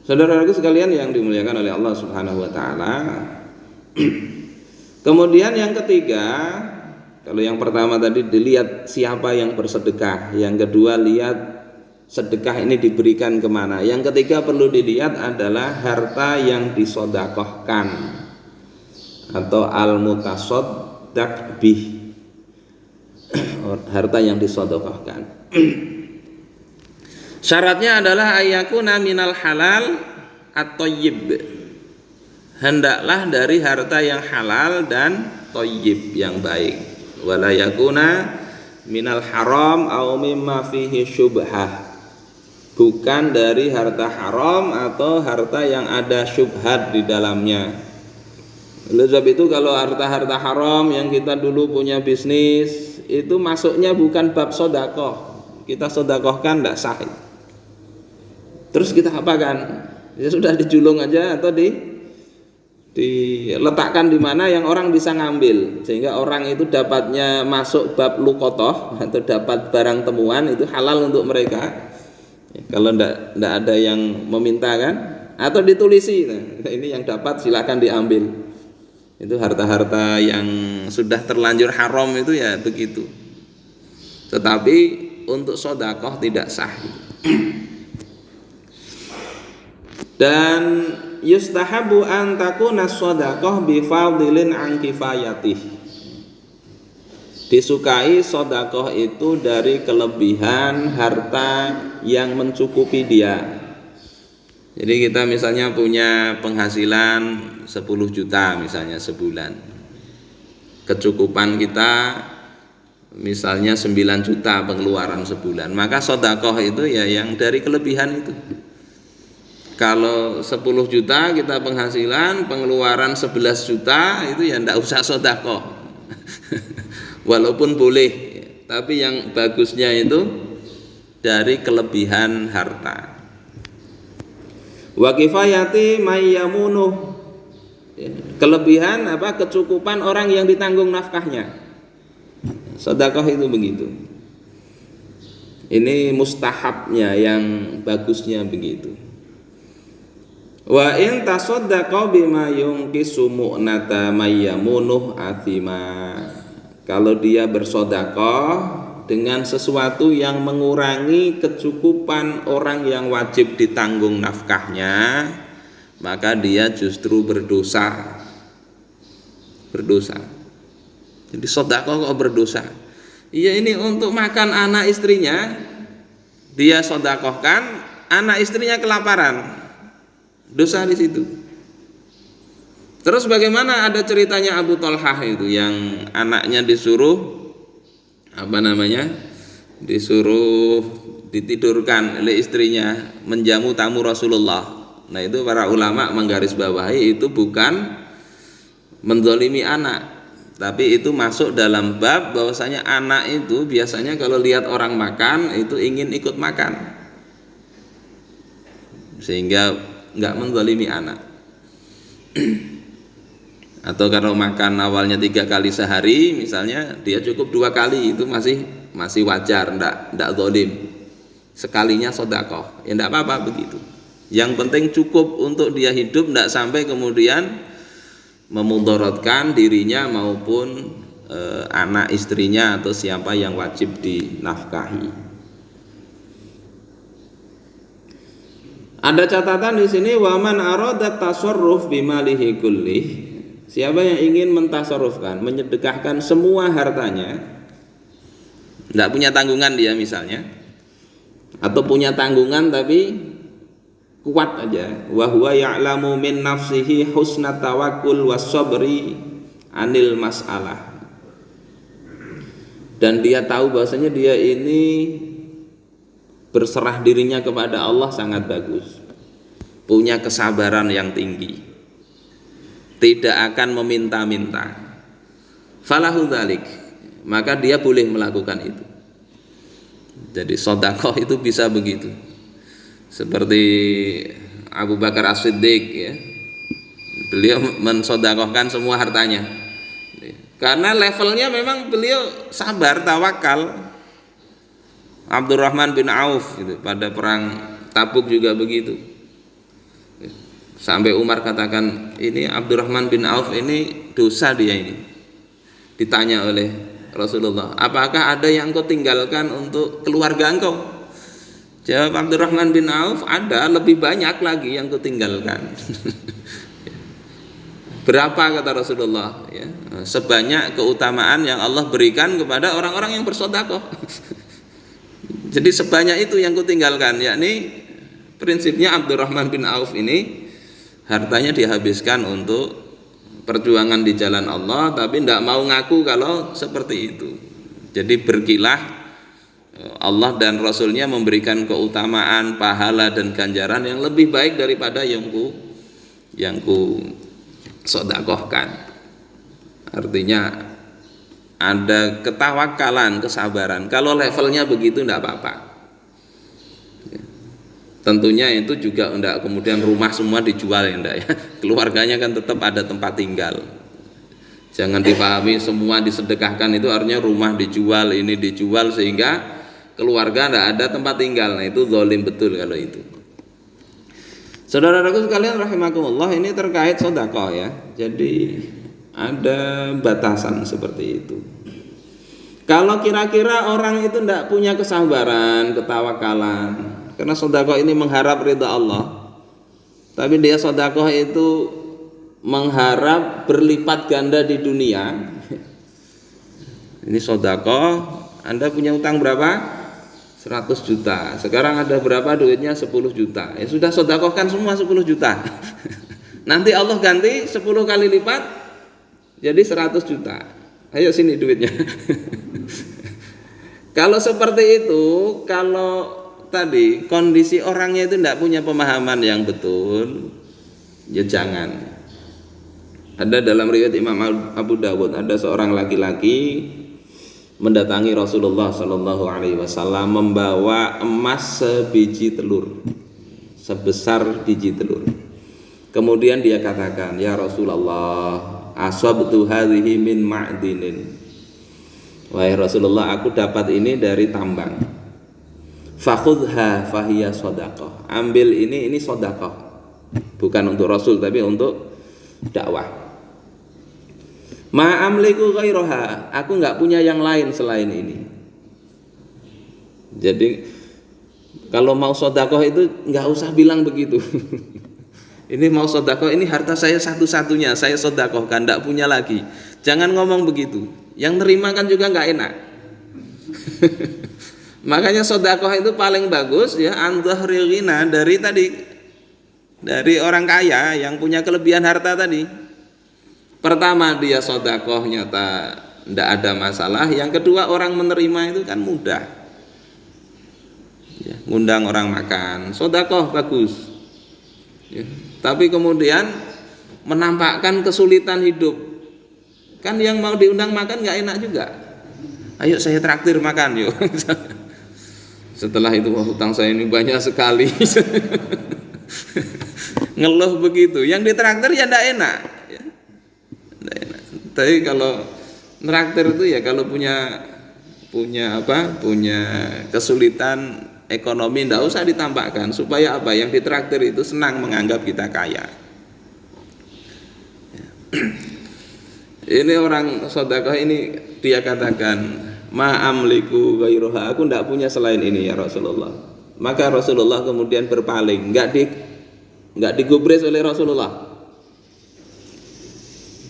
Saudara-saudaraku sekalian yang dimuliakan oleh Allah Subhanahu wa taala. Kemudian yang ketiga, kalau yang pertama tadi dilihat siapa yang bersedekah, yang kedua lihat sedekah ini diberikan kemana. Yang ketiga perlu dilihat adalah harta yang disodakohkan atau al-mutasoddaq bih, harta yang disodakohkan. Syaratnya adalah ayakuna minal halal at-thayyib, hendaklah dari harta yang halal dan thayyib, yang baik. Wala yakuna minal haram au mimma fihi syubhah, bukan dari harta haram atau harta yang ada syubhat di dalamnya. Oleh sebab itu kalau harta-harta haram yang kita dulu punya bisnis itu masuknya bukan bab sodakoh, kita sodakohkan tidak sah. Terus kita apakan? Ya sudah dijulung aja atau diletakkan di mana yang orang bisa ngambil, sehingga orang itu dapatnya masuk bab lukotoh atau dapat barang temuan, itu halal untuk mereka. Kalau ndak ada yang meminta kan, atau ditulisi, nah, ini yang dapat silakan diambil. Itu harta-harta yang sudah terlanjur haram itu ya begitu. Tetapi untuk sodakoh tidak sah. Dan yustahabu an takuna sodakoh bifadilin an kifayatih, disukai sodakoh itu dari kelebihan harta yang mencukupi dia. Jadi kita misalnya punya penghasilan 10 juta misalnya sebulan, kecukupan kita misalnya 9 juta pengeluaran sebulan, maka sodakoh itu ya yang dari kelebihan itu. Kalau 10 juta kita penghasilan, pengeluaran 11 juta, itu ya ndak usah sodakoh. Walaupun boleh, tapi yang bagusnya itu dari kelebihan harta. Wa kifayati mayyamunuh, kelebihan apa, kecukupan orang yang ditanggung nafkahnya. Sedekah itu begitu. Ini mustahabnya, yang bagusnya begitu. Wa in tasaddaqa bima yunqisu mu'nata mayyamunuh athima, kalau dia bersedekah dengan sesuatu yang mengurangi kecukupan orang yang wajib ditanggung nafkahnya, maka dia justru berdosa. Jadi sedekah kok berdosa? Iya, ini untuk makan anak istrinya dia sedekahkan, anak istrinya kelaparan, dosa di situ. Terus bagaimana, ada ceritanya Abu Talhah itu yang anaknya disuruh disuruh ditidurkan oleh istrinya menjamu tamu Rasulullah. Nah, itu para ulama menggarisbawahi itu bukan menzalimi anak, tapi itu masuk dalam bab bahwasanya anak itu biasanya kalau lihat orang makan itu ingin ikut makan, sehingga enggak menzalimi anak. Atau kalau makan awalnya 3 kali sehari misalnya, dia cukup 2 kali, itu masih wajar, ndak zalim. Sekalinya sedekah, ya ndak apa-apa begitu. Yang penting cukup untuk dia hidup, ndak sampai kemudian memudaratkan dirinya maupun anak istrinya atau siapa yang wajib dinafkahi. Ada catatan di sini, waman arada tasarruf bimalihi kullih, siapa yang ingin mentasarrufkan, menyedekahkan semua hartanya, tidak punya tanggungan dia misalnya, atau punya tanggungan tapi kuat aja, wa huwa ya'lamu min nafsihi husna tawakkul was sabri anil mas'alah, dan dia tahu bahwasanya dia ini berserah dirinya kepada Allah sangat bagus, punya kesabaran yang tinggi, tidak akan meminta-minta, falahu dzalik, maka dia boleh melakukan itu. Jadi sedekah itu bisa begitu. Seperti Abu Bakar As-Siddiq ya. Beliau mensedekahkan semua hartanya. Karena levelnya memang beliau sabar, tawakal. Abdurrahman bin Auf gitu, pada perang Tabuk juga begitu. Sampai Umar katakan, ini Abdurrahman bin Auf ini dosa dia ini. Ditanya oleh Rasulullah, apakah ada yang engkau tinggalkan untuk keluarga engkau? Jawab Abdurrahman bin Auf, ada lebih banyak lagi yang kutinggalkan. Berapa kata Rasulullah? Ya, sebanyak keutamaan yang Allah berikan kepada orang-orang yang bersedekah. Jadi sebanyak itu yang kutinggalkan, yakni prinsipnya Abdurrahman bin Auf ini hartanya dihabiskan untuk perjuangan di jalan Allah, tapi tidak mau ngaku kalau seperti itu. Jadi berkilah Allah dan Rasulnya memberikan keutamaan, pahala dan ganjaran yang lebih baik daripada yang ku sedekahkan. Artinya ada ketawakalan, kesabaran. Kalau levelnya begitu tidak apa-apa. Tentunya itu juga tidak kemudian rumah semua dijual, ya enggak ya. Keluarganya kan tetap ada tempat tinggal. Jangan dipahami semua disedekahkan itu artinya rumah dijual, ini dijual sehingga keluarga tidak ada tempat tinggal. Nah, itu zalim betul kalau itu. Saudara-saudaraku sekalian rahimakumullah, ini terkait sedekah ya. Jadi ada batasan seperti itu. Kalau kira-kira orang itu tidak punya kesabaran, ketawakalan, karena sedekah ini mengharap ridha Allah, tapi dia sedekah itu mengharap berlipat ganda di dunia. Ini sedekah, Anda punya utang berapa? 100 juta. Sekarang ada berapa duitnya? 10 juta. Ya sudah sedekahkan semua 10 juta. Nanti Allah ganti 10 kali lipat jadi 100 juta. Ayo sini duitnya. Kalau seperti itu, kalau tadi kondisi orangnya itu tidak punya pemahaman yang betul, ya jangan. Ada dalam riwayat Imam Abu Dawud, ada seorang laki-laki mendatangi Rasulullah Shallallahu Alaihi Wasallam membawa emas sebiji telur, sebesar biji telur. Kemudian dia katakan, ya Rasulullah, asabtu hadhihi min ma'dinin. Wahai Rasulullah, aku dapat ini dari tambang. Fakhudha fahiya shadaqah. Ambil ini sedekah. Bukan untuk Rasul tapi untuk dakwah. Ma'amliku ghairaha, aku enggak punya yang lain selain ini. Jadi kalau mau sedekah itu enggak usah bilang begitu. Ini mau sedekah, ini harta saya satu-satunya, saya sedekahkan, enggak punya lagi. Jangan ngomong begitu. Yang nerima kan juga enggak enak. Makanya sedekah itu paling bagus ya andhahril ghina, dari orang kaya yang punya kelebihan harta tadi. Pertama dia sedekah nyata tidak ada masalah. Yang kedua orang menerima itu kan mudah. Ya, ngundang orang makan, sedekah bagus. Ya, tapi kemudian menampakkan kesulitan hidup. Kan yang mau diundang makan nggak enak juga. Ayo saya traktir makan yuk. Setelah itu hutang saya ini banyak sekali. Ngeluh begitu. Yang ditraktir ya tidak enak. Tapi kalau neraktir itu ya kalau punya kesulitan ekonomi tidak usah ditampakkan supaya apa yang ditraktir itu senang menganggap kita kaya. Ini orang sedekah ini dia katakan ma'amliku ghairuha, aku tidak punya selain ini ya Rasulullah. Maka Rasulullah kemudian berpaling, enggak digubris oleh Rasulullah.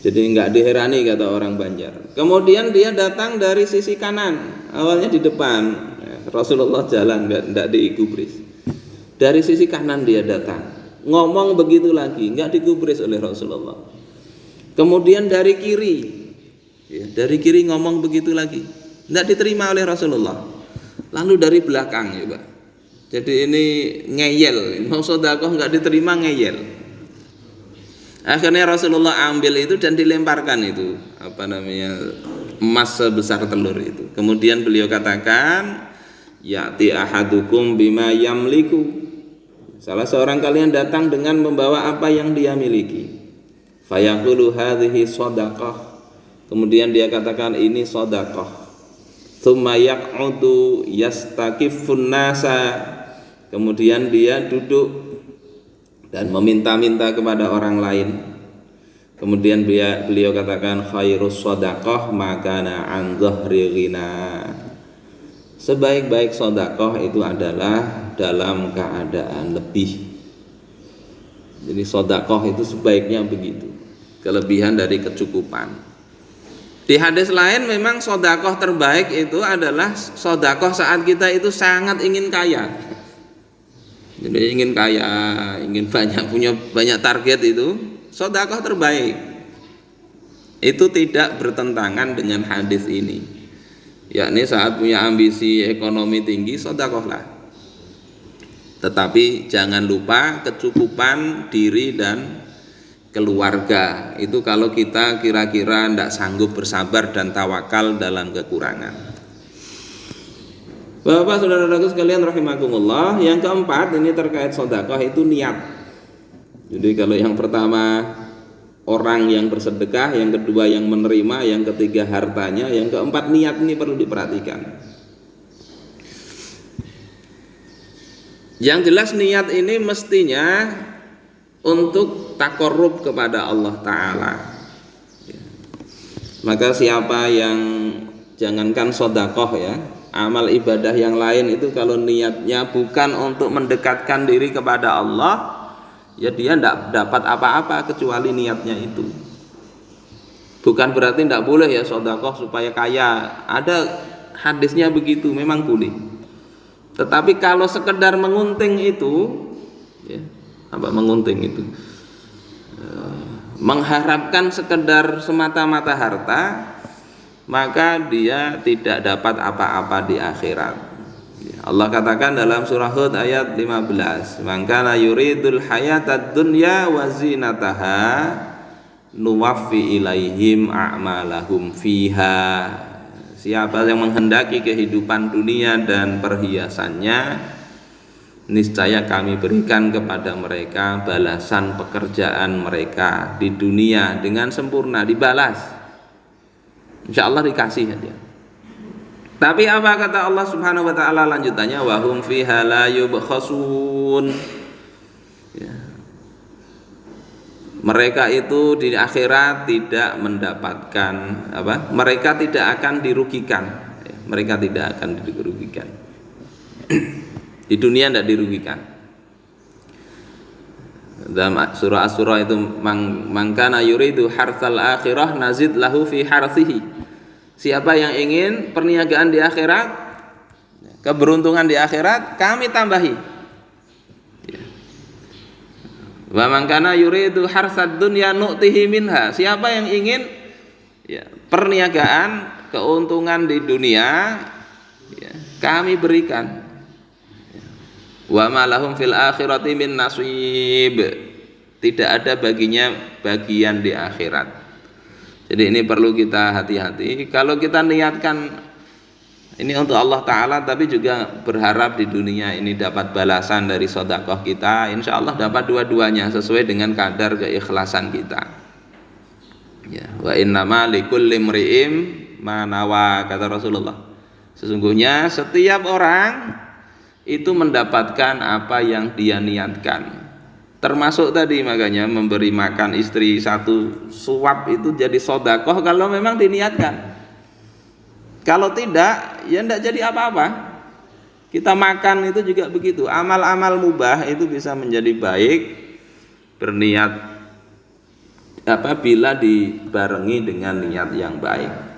Jadi enggak diherani kata orang Banjar. Kemudian dia datang dari sisi kanan, awalnya di depan. Rasulullah jalan enggak digubris. Dari sisi kanan dia datang, ngomong begitu lagi, enggak digubris oleh Rasulullah. Kemudian dari kiri, dari kiri ngomong begitu lagi, enggak diterima oleh Rasulullah. Lalu dari belakang ya Pak. Jadi ini ngeyel, mau sedekah enggak diterima ngeyel. Akhirnya Rasulullah ambil itu dan dilemparkan itu emas sebesar telur itu. Kemudian beliau katakan, ya'ti ahadukum bima yamliku. Salah seorang kalian datang dengan membawa apa yang dia miliki. Fayaqulu hadhihi shadaqah. Kemudian dia katakan ini sedekah. Tsumma yaq'udu yastakifun nasa. Kemudian dia duduk dan meminta-minta kepada orang lain. Kemudian beliau katakan khairus shadaqah makana an dhahri ghina. Sebaik-baik sedekah itu adalah dalam keadaan lebih. Jadi sedekah itu sebaiknya begitu, kelebihan dari kecukupan. Di hadis lain memang sedekah terbaik itu adalah sedekah saat kita itu sangat ingin kaya. Jadi ingin kaya, ingin punya banyak target, itu sedekah terbaik. Itu tidak bertentangan dengan hadis ini. Yakni saat punya ambisi ekonomi tinggi, sedekahlah. Tetapi jangan lupa kecukupan diri dan keluarga. Itu kalau kita kira-kira tidak sanggup bersabar dan tawakal dalam kekurangan. Bapak saudara-saudaraku sekalian rahimakumullah, yang keempat ini terkait sedekah itu niat. Jadi kalau yang pertama orang yang bersedekah, yang kedua yang menerima, yang ketiga hartanya, yang keempat niat, ini perlu diperhatikan. Yang jelas niat ini mestinya untuk takarrub kepada Allah Ta'ala. Maka siapa yang, jangankan sedekah ya, amal ibadah yang lain itu kalau niatnya bukan untuk mendekatkan diri kepada Allah, ya dia tidak dapat apa-apa kecuali niatnya itu. Bukan berarti tidak boleh ya sedekah supaya kaya. Ada hadisnya begitu, memang boleh. Tetapi kalau sekedar mengunting itu, ya, mengunting itu, mengharapkan sekedar semata-mata harta, maka dia tidak dapat apa-apa di akhirat. Allah katakan dalam surah Hud ayat 15, "Man kana yuridul hayatad dunya wa zinataha nuwaffi ilaihim a'malahum fiha." Siapa yang menghendaki kehidupan dunia dan perhiasannya, niscaya kami berikan kepada mereka balasan pekerjaan mereka di dunia dengan sempurna, dibalas. Insya Allah dikasih aja. Tapi apa kata Allah Subhanahu wa taala lanjutannya, wa hum fiha la yubkhasun. Ya. Mereka itu di akhirat tidak mendapatkan apa? Mereka tidak akan dirugikan. Ya, mereka tidak akan dirugikan. Di dunia tidak dirugikan. Dalam surah Asy-Syura itu mangkana yuridu hartsal akhirah nazid lahu fi hartsihi. Siapa yang ingin perniagaan di akhirat, keberuntungan di akhirat, kami tambahi. Wa man kana yuridu harsad dunya nu'tihi minha. Siapa yang ingin ya, perniagaan, keuntungan di dunia, ya, kami berikan. Wa ma lahum fil akhirati min nasib. Tidak ada baginya bagian di akhirat. Jadi ini perlu kita hati-hati. Kalau kita niatkan ini untuk Allah Ta'ala, tapi juga berharap di dunia ini dapat balasan dari sedekah kita, insya Allah dapat dua-duanya sesuai dengan kadar keikhlasan kita. Ya, wa innama likulli imri'im ma nawa, kata Rasulullah. Sesungguhnya setiap orang itu mendapatkan apa yang dia niatkan. Termasuk tadi makanya memberi makan istri satu suap itu jadi sedekah kalau memang diniatkan. Kalau tidak, ya tidak jadi apa-apa. Kita makan itu juga begitu. Amal-amal mubah itu bisa menjadi baik berniat apabila dibarengi dengan niat yang baik.